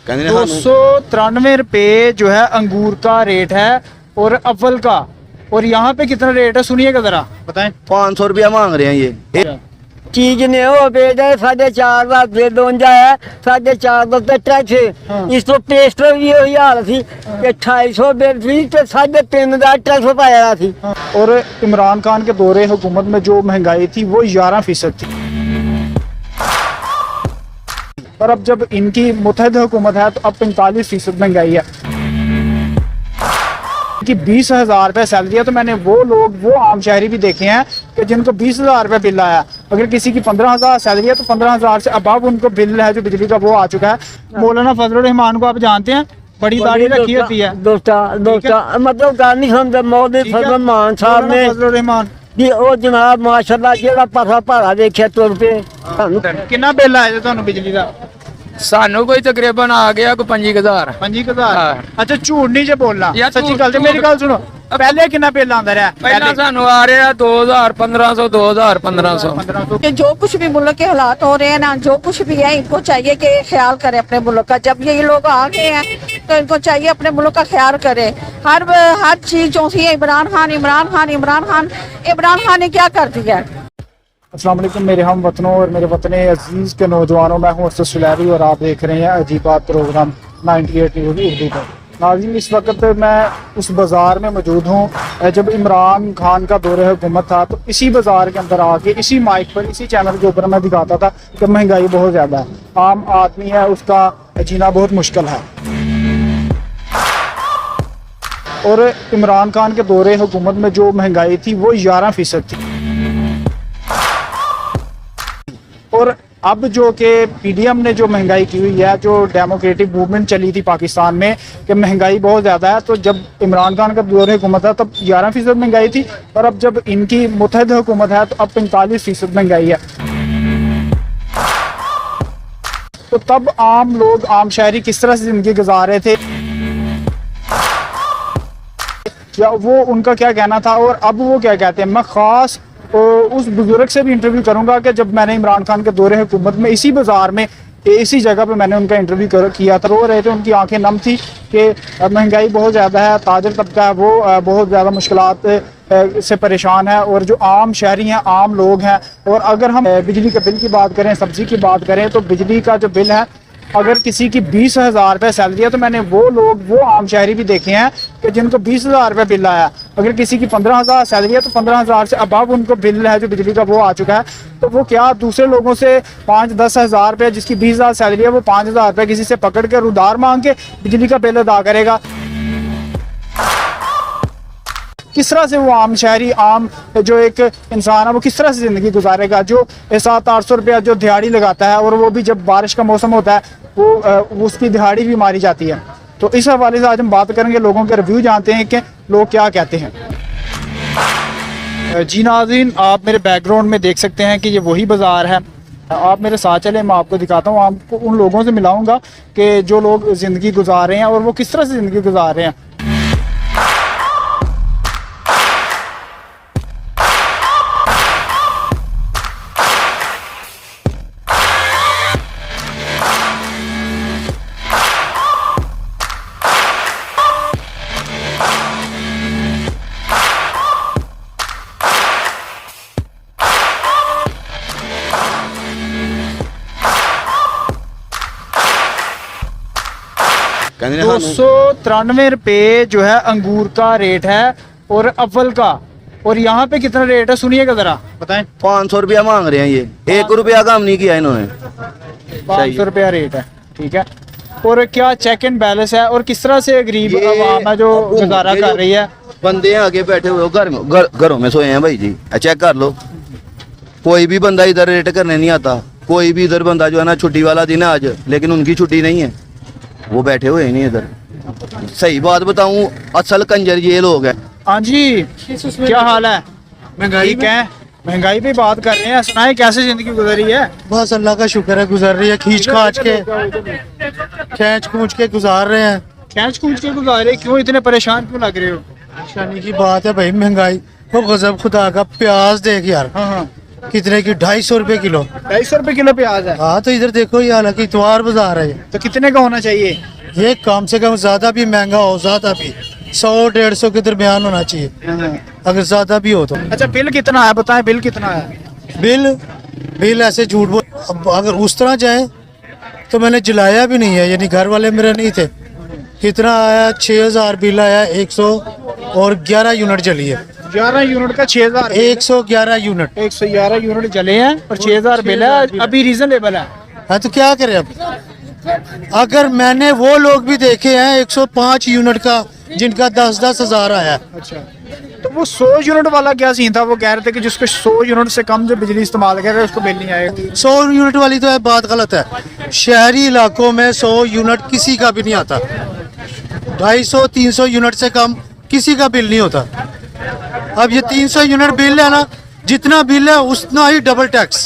₹293 जो है अंगूर का रेट है और अव्वल का। और यहाँ पे कितना रेट है सुनिएगा जरा, बताएं। 500 रुपया मांग रहे हैं ये। चीज ने हो बेचा 4.5 लाख दे दोंजा है 4.5 लाख टैक्स इस तो पेस्ट भी वही हाल थी कि 250 बिल थी तो 3.5 टैक्स पाया थी। और इमरान खान के दौरे हुकूमत में जो महंगाई थी वो 11% थी, और अब जब इनकी मुत्तहिद हुकूमत है तो अब 45% महंगाई है कि 20,000 रुपये सैलरी है। तो मैंने वो आम शहरी भी देखे हैं कि जिनको 20,000 रुपये बिल आया। अगर किसी की 15,000 सैलरी है तो 15,000 से अबव उनको बिल है जो बिजली का वो आ चुका है। मौलाना फजलुर रहमान को आप जानते हैं, बड़ी दाढ़ी रखी होती है। दोस्ता मतलब गानी समझ मौलवी फजलुर रहमान साहब ने फजलुर रहमान भी ओ जनाब माशाल्लाह जेड़ा पासा भाड़ा देखिया तुर पे कितना बिल आया ਤੁਹਾਨੂੰ बिजली का? सानू कोई तकरीबन आ गया को 25,000। 25,000? अच्छा झूठ नहीं जे बोलना, सच्ची गल। मेरी गल सुनो, पहले कितना बिल आंदा रहा? पहले सानू आ रहा 2,000 1500 2,000 1500। कि जो कुछ भी मुल्क के हालात हो रहे हैं ना, जो कुछ भी है इनको चाहिए कि ख्याल करें अपने मुल्क का। जब ये लोग आ गए हैं तो इनको चाहिए अपने मुल्क का ख्याल करें। हर चीज जो सी इमरान खान ने क्या कर दिया है। अस्सलाम वालेकुम मेरे हम वतनों और मेरे वतन अजीज़ के नौजवानों, मैं हूँ अरसद सुलैरी और आप देख रहे हैं अजीब बात प्रोग्राम 98 न्यूज़ उर्दू पर। नाज़रीन, इस वक्त मैं उस बाज़ार में मौजूद हूँ जब इमरान खान का दौरे हुकूमत था। तो इसी बाज़ार के अंदर आके इसी माइक पर इसी चैनल के ऊपर मैं दिखाता था कि महंगाई बहुत ज़्यादा है, आम आदमी है उसका जीना बहुत मुश्किल है। और इमरान खान के दौरे हुकूमत में जो महंगाई थी वो 11% थी। और अब जो कि पीडीएम ने जो महंगाई की हुई है, जो डेमोक्रेटिक मूवमेंट चली थी पाकिस्तान में कि महंगाई बहुत ज़्यादा है, तो जब इमरान खान का दौरे हुकूमत था तब 11% महंगाई थी, और अब जब इनकी मुत्तहिद हुकूमत है तो अब 45% महंगाई है। तो तब आम लोग, आम शहरी किस तरह से ज़िंदगी गुजार रहे थे, या वो उनका क्या कहना था और अब वो क्या कहते हैं। मैं ख़ास उस बुजुर्ग से भी इंटरव्यू करूंगा कि जब मैंने इमरान खान के दौरे हुकूमत में इसी बाज़ार में इसी जगह पे मैंने उनका इंटरव्यू किया था। रो रहे थे, उनकी आंखें नम थी कि महंगाई बहुत ज़्यादा है, ताजर तबका है वो बहुत ज़्यादा मुश्किलात से परेशान है, और जो आम शहरी हैं, आम लोग हैं। और अगर हम बिजली के बिल की बात करें, सब्ज़ी की बात करें, तो बिजली का जो बिल है अगर किसी की 20,000 रुपये सैलरी है तो मैंने वो आम शहरी भी देखे हैं कि जिनको 20,000 रुपये बिल आया। अगर किसी की 15,000 सैलरी है तो 15,000 से अबव उनको बिल है जो बिजली का वो आ चुका है। तो वो क्या दूसरे लोगों से 5-10 हज़ार रुपये, जिसकी 20,000 सैलरी है वो 5,000 रुपये किसी से पकड़ कर उधार मांग के बिजली का बिल अदा करेगा? किस तरह से वो आम शहरी, आम जो एक इंसान है वो किस तरह से ज़िंदगी गुजारेगा? जो 700-800 रुपया जो दिहाड़ी लगाता है, और वो भी जब बारिश का मौसम होता है वो उसकी दिहाड़ी भी मारी जाती है। तो इस हवाले से आज हम बात करेंगे, लोगों के रिव्यू जानते हैं कि लोग क्या कहते हैं। जी नाज़रीन, आप मेरे बैकग्राउंड में देख सकते हैं कि ये वही बाज़ार है। आप मेरे साथ चले, मैं आपको दिखाता हूँ। आपको उन लोगों से मिलाऊंगा कि जो लोग ज़िंदगी गुजार रहे हैं और वो किस तरह से ज़िंदगी गुजार रहे हैं। ₹293 जो है अंगूर का रेट है और अव्वल का। और यहाँ पे कितना रेट है सुनिएगा जरा, बताएं। 500 रुपया मांग रहे हैं ये, 1 रुपया कम नहीं किया इन्होंने। 500 रुपया रेट है, ठीक है। और क्या चेक एंड बैलेंस है, और किस तरह से गरीब आवाम है जो गुजारा कर रही है? बंदे आगे बैठे हुए घरों में सोए हैं भाई जी, चेक कर लो। कोई भी बंदा इधर रेट करने नहीं आता। कोई भी इधर बंदा जो है ना, छुट्टी वाला दिन है आज, लेकिन उनकी छुट्टी नहीं है, वो बैठे हुए ही नहीं इधर। सही बात बताऊं, असल कंजर ये लोग हैं। हाँ जी, क्या हाल है? महंगाई है, महंगाई पे बात कर रहे हैं। सुनाए कैसे जिंदगी गुजरी है? बस अल्लाह का शुक्र है, गुजर रही है। खींच खूंच के गुजार रहे हैं। खींच खूंच के गुजार रहे? क्यों इतने परेशान क्यों लग रहे हो? परेशानी की बात है भाई, महंगाई वो गजब खुदा का। प्याज देख यार, हाँ, कितने की 250 रुपए किलो। 250 रुपए किलो प्याज है। हाँ तो इधर देखो ये हालांकि इतवार बाजार है ये। तो कितने का होना चाहिए? ये कम से कम ज्यादा भी महंगा हो, ज्यादा भी 100-150 के दरमियान होना चाहिए अगर ज्यादा भी हो तो। अच्छा बिल कितना है बताएं, बिल कितना है? बिल ऐसे झूठ बोल, अब अगर उस तरह जाए तो मैंने जलाया भी नहीं है, यानी घर वाले मेरे नहीं थे। कितना आया? 6000 बिल आया, 111 यूनिट जली है। 11 यूनिट का 6000, 111 यूनिट। 111 यूनिट जले हैं और 6000 बिल है। अभी रीजनेबल है। हाँ तो क्या करें अब? अगर मैंने वो लोग भी देखे हैं 105 यूनिट का जिनका 10-10 हजार आया। अच्छा तो वो 100 यूनिट वाला क्या सीन था? वो कह रहे थे कि जिसको 100 यूनिट से कम जो बिजली इस्तेमाल कर रहे हैं उसको बिल नहीं आएगा। 100 यूनिट वाली तो है बात गलत है। शहरी इलाकों में 100 यूनिट किसी का भी नहीं आता। 250-300 यूनिट से कम किसी का बिल नहीं होता। अब ये 300 यूनिट बिल है ना, जितना बिल है उतना ही डबल टैक्स,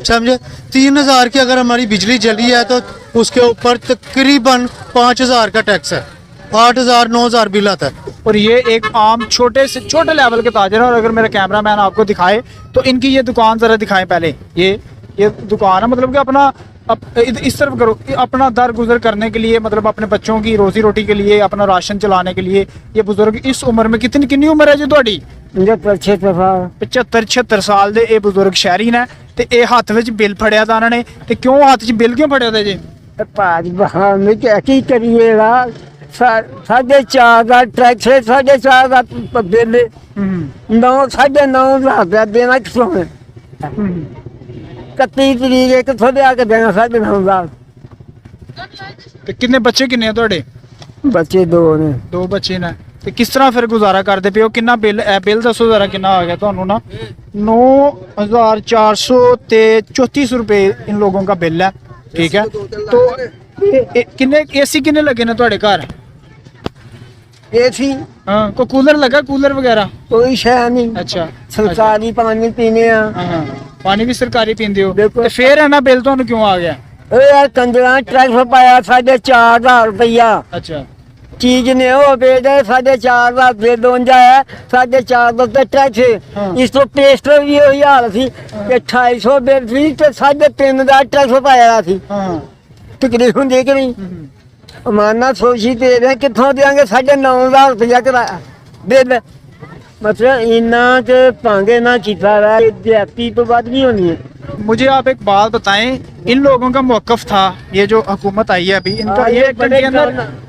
समझे? 3000 की अगर हमारी बिजली जली है तो उसके ऊपर तकरीबन 5000 का टैक्स है। 8000-9000 बिल आता है। और ये एक आम छोटे से छोटे लेवल के ताजर है। और अगर मेरा कैमरामैन आपको दिखाए तो इनकी ये दुकान जरा दिखाएं पहले। ये दुकान है, मतलब कि अपना इस तरफ करो, अपना दर गुजर करने के लिए, मतलब अपने बच्चों की रोजी रोटी के लिए, अपना राशन चलाने के लिए ये बुजुर्ग इस उम्र में कितनी उम्र है जी ਤੁਹਾਡੀ? 75-76 ਸਾਲ ਦੇ ਇਹ ਬਜ਼ੁਰਗ ਸ਼ਹਿਰੀ ਨੇ ਤੇ ਇਹ ਹੱਥ ਵਿੱਚ ਬਿੱਲ ਫੜਿਆ ਤਾਂ ਇਹਨਾਂ ਨੇ। ਤੇ ਕਿਉਂ ਹੱਥ 'ਚ ਬਿੱਲ ਕਿਉਂ ਫੜਿਆ ਤੇ ਜੀ? ਭਾਜ ਬਹਾਨ ਵਿੱਚ ਕੀ ਕਰੀਏਗਾ? 4.5 ਦਾ ਟੈਕਸ, 4.5 ਦਾ ਬਿੱਲ, 9-9.5 ਰੁਪਇਆ ਦੇਣਾ ਕਿਥੋਂ ਹੈ? 31 ਤਰੀਕ ਕਿਥੋਂ ਦੇ ਆ ਕੇ ਦੇਣਾ 9.5 ਦਾ? ਤੇ ਕਿੰਨੇ ਬੱਚੇ ਕਿੰਨੇ ਆ ਤੁਹਾਡੇ? ਬੱਚੇ 2 ਨੇ। 2 ਬੱਚੇ ਨੇ। ਤੇ ਕਿਸ ਤਰ੍ਹਾਂ ਫਿਰ ਗੁਜ਼ਾਰਾ ਕਰਦੇ ਪਏ ਹੋ? ਕਿੰਨਾ ਬਿੱਲ ਹੈ? ਬਿੱਲ ਦੱਸੋ ਜ਼ਰਾ ਕਿੰਨਾ ਆ ਗਿਆ ਤੁਹਾਨੂੰ ਨਾ? 9400 ਤੇ 3400 रुपए इन लोगों का बिल है। ठीक है तो किन्ने एसी किन्ने लगे ने ਤੁਹਾਡੇ ਘਰ? एसी हाँ कोई कूलर लगा, कूलर वगैरह? कोई शह नहीं। अच्छा सरकारी पानी पीने आ। हाँ पानी भी सरकारी पींदे हो देखो। ਤੇ ਫਿਰ ਇਹਨਾਂ ਬਿੱਲ ਤੁਹਾਨੂੰ ਕਿਉਂ ਆ ਗਿਆ? यार कंजरा टैक्स पाया 4.5 रुपया। अच्छा चीज ने वो बेचे 4.5 का बिल होंजा है, 4.5 का टैक्स। हाँ। इस तो पेस्टर भी वही हाल सी कि 250 बिल सी ते 3.5 का टैक्स पाया सी। हाँ तकलीफ होंदी कि नहीं? माना सोची दे रहे कितों देंगे? 9.5 रुपया किराया बिल। मतलब इन्ना के भांगे ना किता रहा दिहाती तो बात नहीं होनी है। मुझे आप एक बात बताएं, इन लोगों का मौकफ था, ये जो हुकूमत आई है अभी इनका, हाँ, ये ये बड़े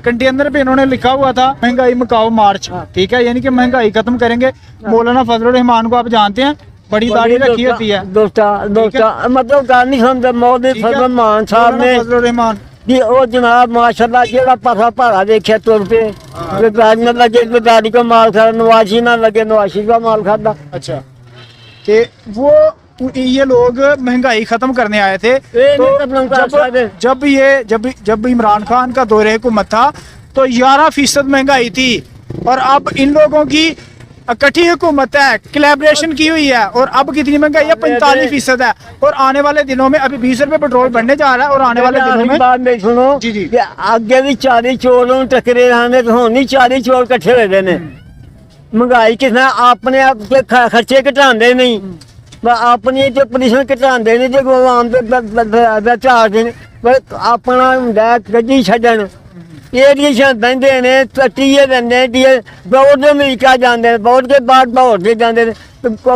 कंटेनर पे इन्होंने लिखा हुआ था महंगाई मुकाओ मार्च। ठीक है, यानी कि महंगाई खत्म करेंगे। मौलाना फजलुर रहमान को आप जानते हैं, बड़ी दाढ़ी रखी होती है। दोस्ता मतलब गाल नहीं सुनते मौलवी फजलुर रहमान साहब ने फजलुर रहमान कि ओ जनाब माशाल्लाह जेड़ा पासा भाड़ा देखिया तुर पे गाड़ी न लगे तो गाड़ी को माल खा, नवाशी ना लगे नवाशी का माल खाता। अच्छा कि वो ये लोग महंगाई खत्म करने आए थे। तो जब इमरान खान का दौरे हुकूमत था तो 11% महंगाई थी। और अब इन लोगों की इकट्ठी हुकूमत है, कोलैबोरेशन की हुई है, और अब कितनी महंगाई है? 45% है। और आने वाले दिनों में अभी 20 रुपए पेट्रोल बढ़ने जा रहा है। और आने वाले दिनों में बात नहीं सुनो जी जी आगे भी 40 चोर टकरे रहने तो होनी 40 चोर कट्ठे रहते ने। महंगाई किसने अपने आप के खर्चे घटाते नहीं, अपनी जो पोल्यूशन घटाते नहीं, जो आम झाड़ देने अपना होंगे गड्डी छड्डन एरिया बहते ने टीए देंगे वोट तो अमरीका जाते वोट के बाद भोट के जाते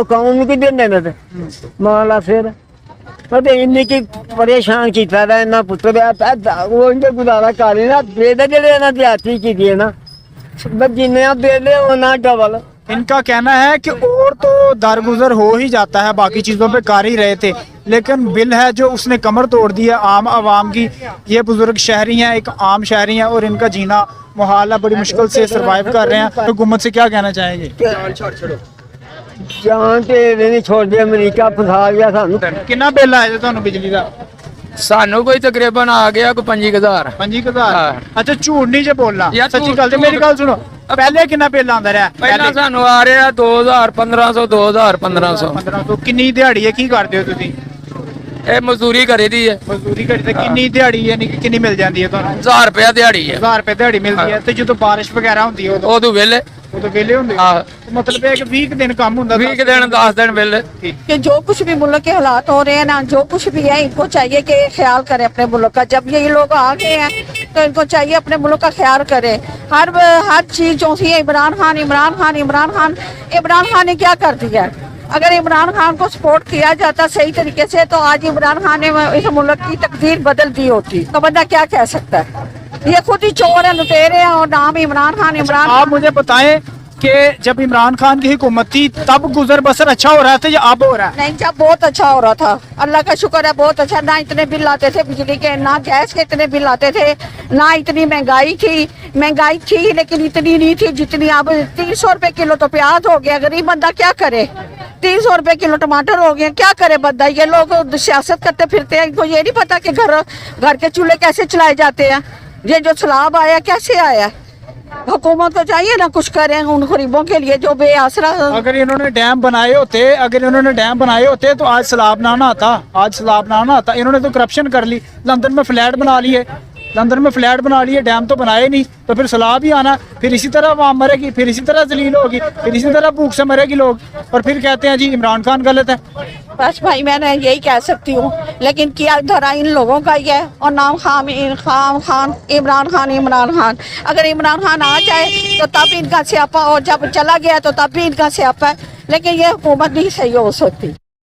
कौन की देंगे माला फिर मतलब इन्नी की परेशान किया इन्ना पुत्र गुजारा कर रहे बेदे जेडे दिहाती की ना जिन्ने बेले उन्ना डबल। इनका कहना है कि और तो दरगुजर हो ही जाता है, बाकी चीज़ों पे कर ही रहे थे, लेकिन बिल है जो उसने कमर तोड़ दी है आम आवाम की। ये बुजुर्ग शहरी हैं, एक आम शहरी हैं, और इनका जीना मुहाल है, बड़ी मुश्किल से सरवाइव कर रहे हैं। हुकूमत से क्या कहना चाहेंगे? जान ते नहीं छोड़ दिया, अमरीका फसा गया सानू। कितना बिल आया तुहानू बिजली का? ਸਾਨੂੰ ਕੋਈ ਤਕਰੀਬਨ ਆ ਗਿਆ ਕੋਈ 25000। 25000? हाँ। अच्छा झूठ नहीं जे बोलना, यार सच्ची झूठ- गल। मेरी गल सुनो, पहले कितना बिल आंदा रहा? ਪਹਿਲਾਂ ਸਾਨੂੰ ਆ ਰਿਹਾ 2000 1500 2000 1500। 1500। किन्नी दिहाड़ी है, की करदे हो तुसीं? ਇਹ ਮਜ਼ਦੂਰੀ ਕਰੀ ਦੀ ਹੈ। मजदूरी करते किन्नी दिहाड़ी यानी कि किन्नी मिल जाती है तुहानू? 1000 ਰੁਪਇਆ ਦਿਹਾੜੀ ਹੈ। 1000 रुपए दिहाड़ी मिलती है। तो जो बारिश वगैरह होती है ਉਦੋਂ ਵੇਲੇ ਉਹ ਤਾਂ ਵਿਹਲੇ ਹੁੰਦੇ ਆਹ मतलब है कि 20 दिन काम ਹੁੰਦਾ 20 ਦਿਨ 10 ਦਿਨ ਵੇਲੇ कि जो कुछ भी मुल्क के हालात हो रहे हैं ना, जो कुछ भी है, इनको चाहिए कि ख्याल करें अपने मुल्क का। जब ये लोग आ गए हैं तो इनको चाहिए अपने मुल्क का ख्याल करें। हर चीज़ जो थी इमरान खान इमरान खान इमरान खान इमरान खान ने क्या कर दिया है? अगर इमरान खान को सपोर्ट किया जाता सही तरीके से तो आज इमरान खान ने इस मुल्क की तकदीर बदल दी होती। तो बंदा क्या कह सकता है? ये खुद ही चोर है, लुटेरे हैं और नाम इमरान खान इमरान। आप मुझे बताएं कि जब इमरान खान की हुकूमत थी तब गुजर बसर अच्छा हो रहा था या अब हो रहा है? नहीं, जब बहुत अच्छा हो रहा था, अल्लाह का शुक्र है, बहुत अच्छा। ना इतने बिल आते थे बिजली के, ना गैस के इतने बिल आते थे, ना इतनी महंगाई थी लेकिन इतनी नहीं थी जितनी अब। 300 रुपए किलो तो प्याज हो गया, गरीब बंदा क्या करे? 300 रुपए किलो टमाटर हो गए, क्या करे बंदा? ये लोग सियासत करते फिरते हैं, इनको ये नहीं पता कि घर के चूल्हे कैसे चलाए जाते हैं। ये जो सैलाब आया कैसे आया? हुकूमत को चाहिए ना कुछ करें उन गरीबों के लिए जो बेआसरा। अगर इन्होंने डैम बनाए होते तो आज सैलाब ना आता। इन्होंने तो करप्शन कर ली, लंदन में फ्लैट बना लिए, डैम तो बनाए नहीं, तो फिर सैलाब ही आना, फिर इसी तरह वहाँ मरेगी, फिर इसी तरह जलील होगी, फिर इसी तरह भूख से मरेगी लोग, और फिर कहते हैं जी इमरान खान गलत है। बस भाई मैं यही कह सकती हूँ, लेकिन किया धरा इन लोगों का ही है, और नाम खान इमरान खान। अगर इमरान खान आ जाए तो तब इनका स्यापा, और जब चला गया तो तब भी इनका स्यापा है, लेकिन ये हुकूमत नहीं सही हो सकती।